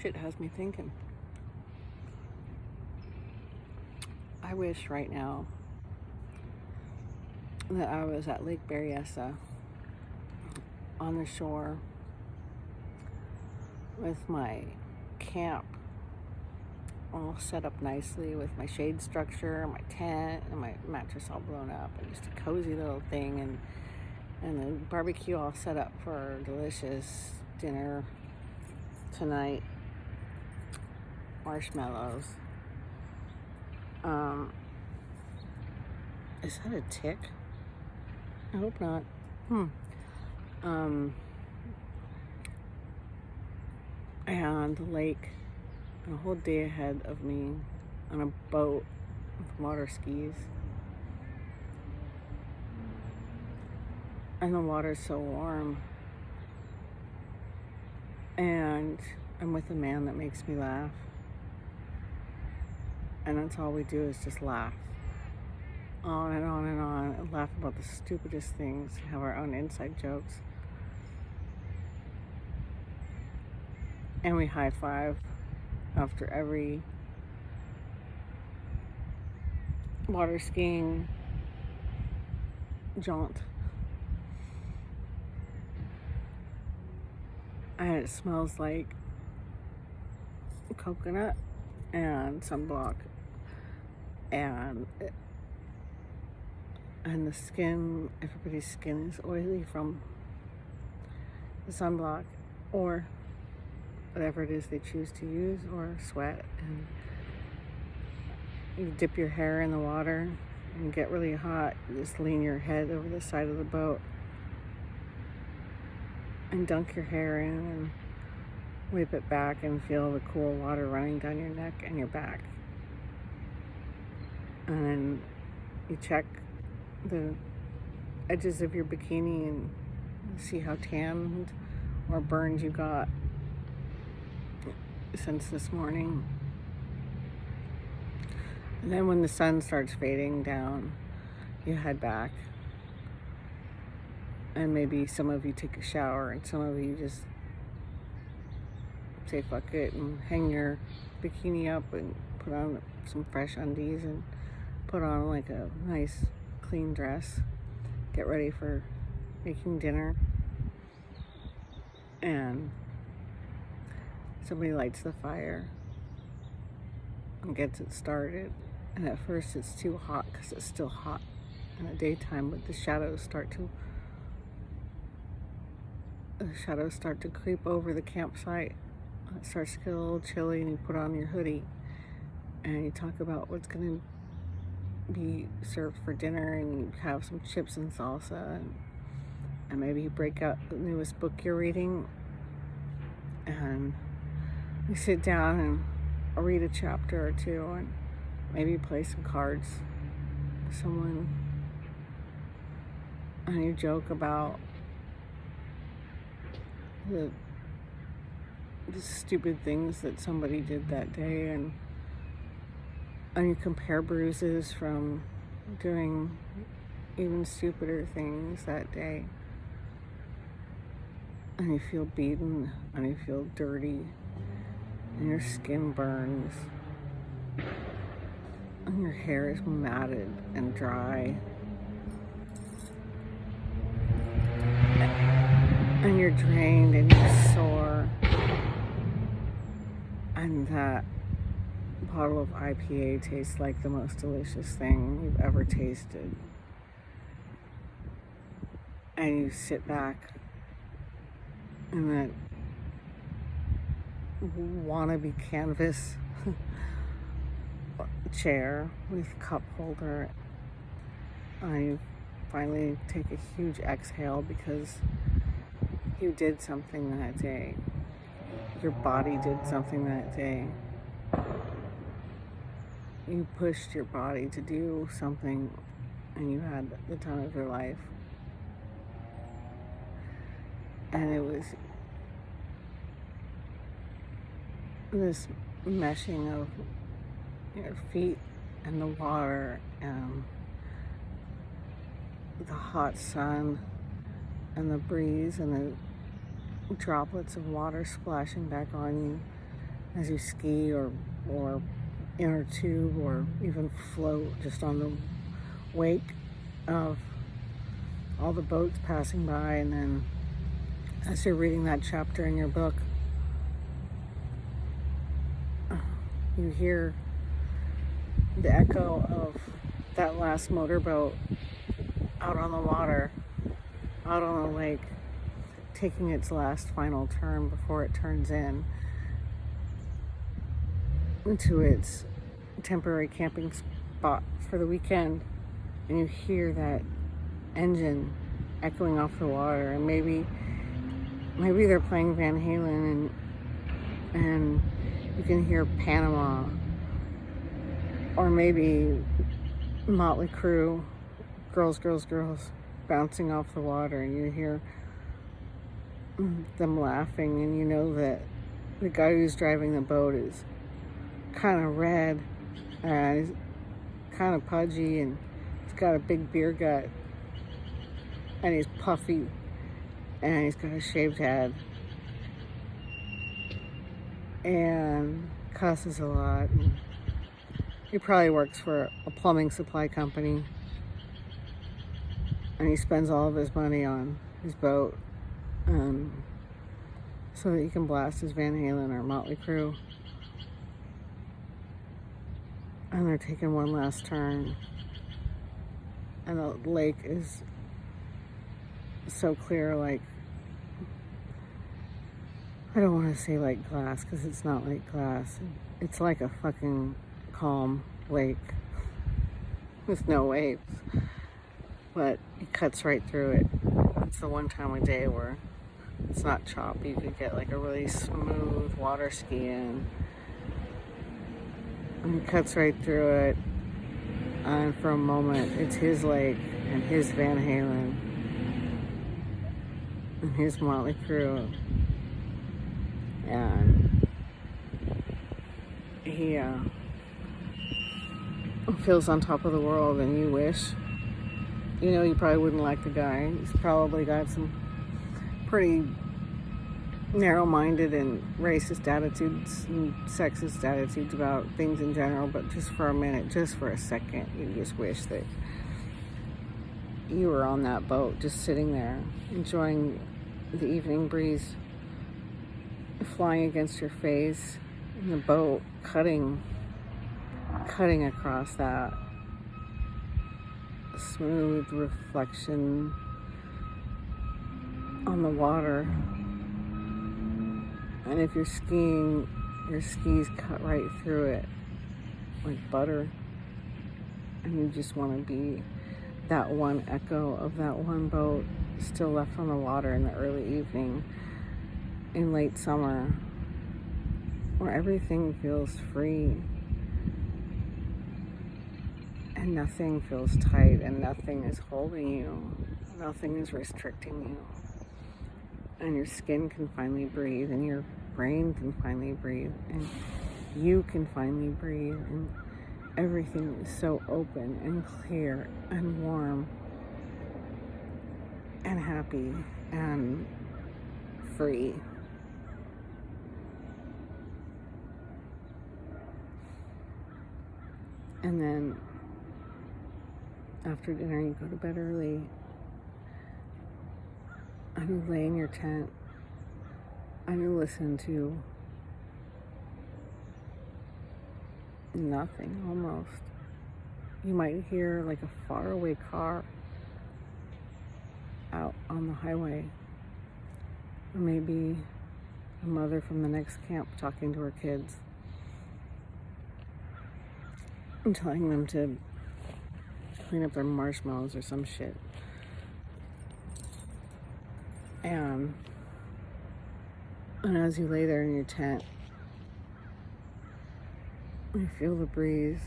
shit has me thinking. I wish right now that I was at Lake Berryessa on the shore with my camp all set up nicely with my shade structure, my tent, and my mattress all blown up, and just a cozy little thing, and the barbecue all set up for a delicious dinner tonight. Marshmallows. Is that a tick? I hope not. And the lake, and a whole day ahead of me on a boat with water skis. And the water's so warm. And I'm with a man that makes me laugh. And that's all we do is just laugh. On and on and on, and laugh about the stupidest things, have our own inside jokes. And we high five after every water skiing jaunt. And it smells like coconut and sunblock, and the skin, everybody's skin is oily from the sunblock or whatever it is they choose to use, or sweat. And you dip your hair in the water and get really hot. You just lean your head over the side of the boat and dunk your hair in and whip it back and feel the cool water running down your neck and your back. And then you check the edges of your bikini and see how tanned or burned you got since this morning. And then when the sun starts fading down, you head back. And maybe some of you take a shower, and some of you just say fuck it and hang your bikini up and put on some fresh undies and put on like a nice clean dress, get ready for making dinner. And somebody lights the fire and gets it started. And at first it's too hot because it's still hot in the daytime, but the shadows start to creep over the campsite. It starts to get a little chilly, and you put on your hoodie and you talk about what's going to be served for dinner, and you have some chips and salsa, and maybe you break out the newest book you're reading, and you sit down and read a chapter or two, and maybe play some cards with someone, and you joke about the stupid things that somebody did that day, and you compare bruises from doing even stupider things that day, and you feel beaten, and you feel dirty, and your skin burns, and your hair is matted and dry, and you're drained and you're sore, and that bottle of IPA tastes like the most delicious thing you've ever tasted. And you sit back in that wannabe canvas chair with cup holder, and you finally take a huge exhale because you did something that day. Your body did something that day. You pushed your body to do something, and you had the time of your life. And it was this meshing of your feet and the water and the hot sun and the breeze and the droplets of water splashing back on you as you ski or inner tube or even float just on the wake of all the boats passing by. And then as you're reading that chapter in your book, you hear the echo of that last motorboat out on the water, out on the lake, taking its last final turn before it turns into its temporary camping spot for the weekend. And you hear that engine echoing off the water, and maybe they're playing Van Halen, and you can hear Panama, or maybe Motley Crue, Girls, Girls, Girls, bouncing off the water, and you hear them laughing, and you know that the guy who's driving the boat is kind of red, and he's kind of pudgy, and he's got a big beer gut, and he's puffy, and he's got a shaved head, and cusses a lot. And he probably works for a plumbing supply company, and he spends all of his money on his boat so that he can blast his Van Halen or Motley Crue. And they're taking one last turn, and the lake is so clear, like, I don't want to say like glass, because it's not like glass. It's like a fucking calm lake with no waves, but it cuts right through it. It's the one time of day where it's not choppy. You could get like a really smooth water ski in, and it cuts right through it, and for a moment it's his lake and his Van Halen and his Motley Crue, and he feels on top of the world. And you wish, you probably wouldn't like the guy. He's probably got some pretty narrow-minded and racist attitudes and sexist attitudes about things in general, but just for a minute, just for a second, you just wish that you were on that boat, just sitting there, enjoying the evening breeze flying against your face, and the boat cutting across that smooth reflection on the water. And if you're skiing, your skis cut right through it like butter, and you just want to be that one echo of that one boat still left on the water in the early evening in late summer, where everything feels free and nothing feels tight, and nothing is holding you, nothing is restricting you, and your skin can finally breathe, and your brain can finally breathe, and you can finally breathe, and everything is so open and clear and warm and happy and free. And then after dinner, you go to bed early, and you lay in your tent, and you listen to nothing almost. You might hear like a faraway car out on the highway, or maybe a mother from the next camp talking to her kids and telling them to clean up their marshmallows or some shit. And as you lay there in your tent, you feel the breeze,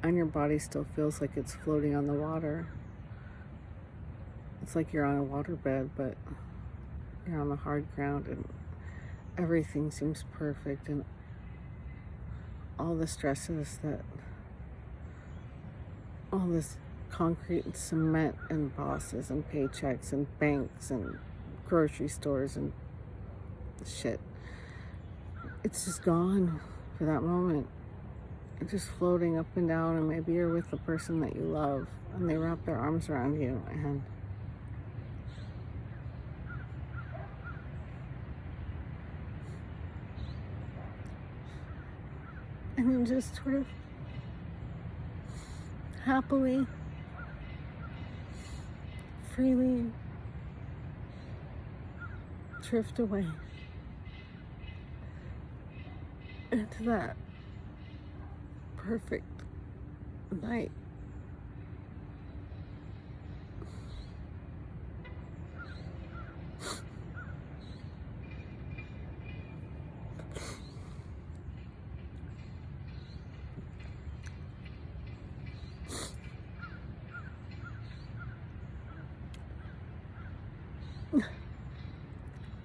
and your body still feels like it's floating on the water. It's like you're on a waterbed, but you're on the hard ground, and everything seems perfect, and all the stresses that all this concrete and cement and bosses and paychecks and banks and grocery stores and shit it's just gone for that moment. You're just floating up and down, and maybe you're with the person that you love, and they wrap their arms around you, and you just sort of happily, freely drift away into that perfect night.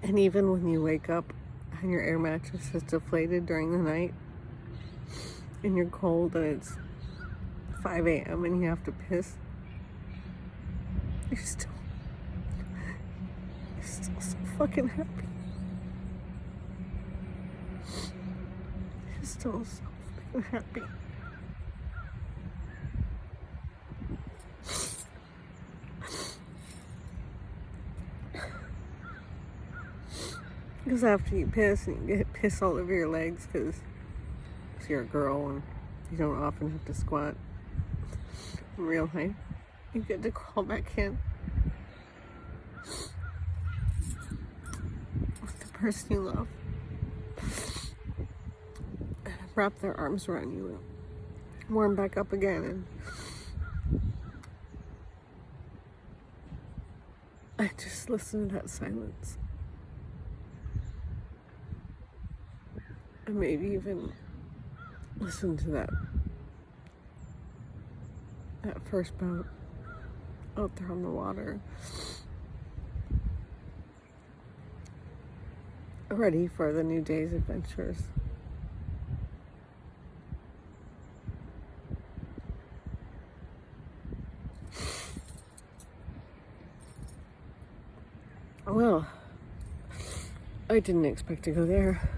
And even when you wake up and your air mattress is deflated during the night and you're cold and it's 5 a.m. and you have to piss, you're still so fucking happy. You're still so fucking happy. Because after you piss and you get piss all over your legs because you're a girl and you don't often have to squat in real life, you get to crawl back in with the person you love and wrap their arms around you and warm back up again. And I just listen to that silence. And maybe even listen to that first boat out there on the water, ready for the new day's adventures. Well, I didn't expect to go there.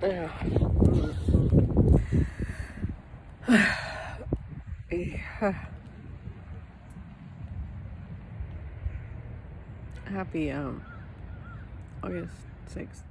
Yeah. Happy August 6th.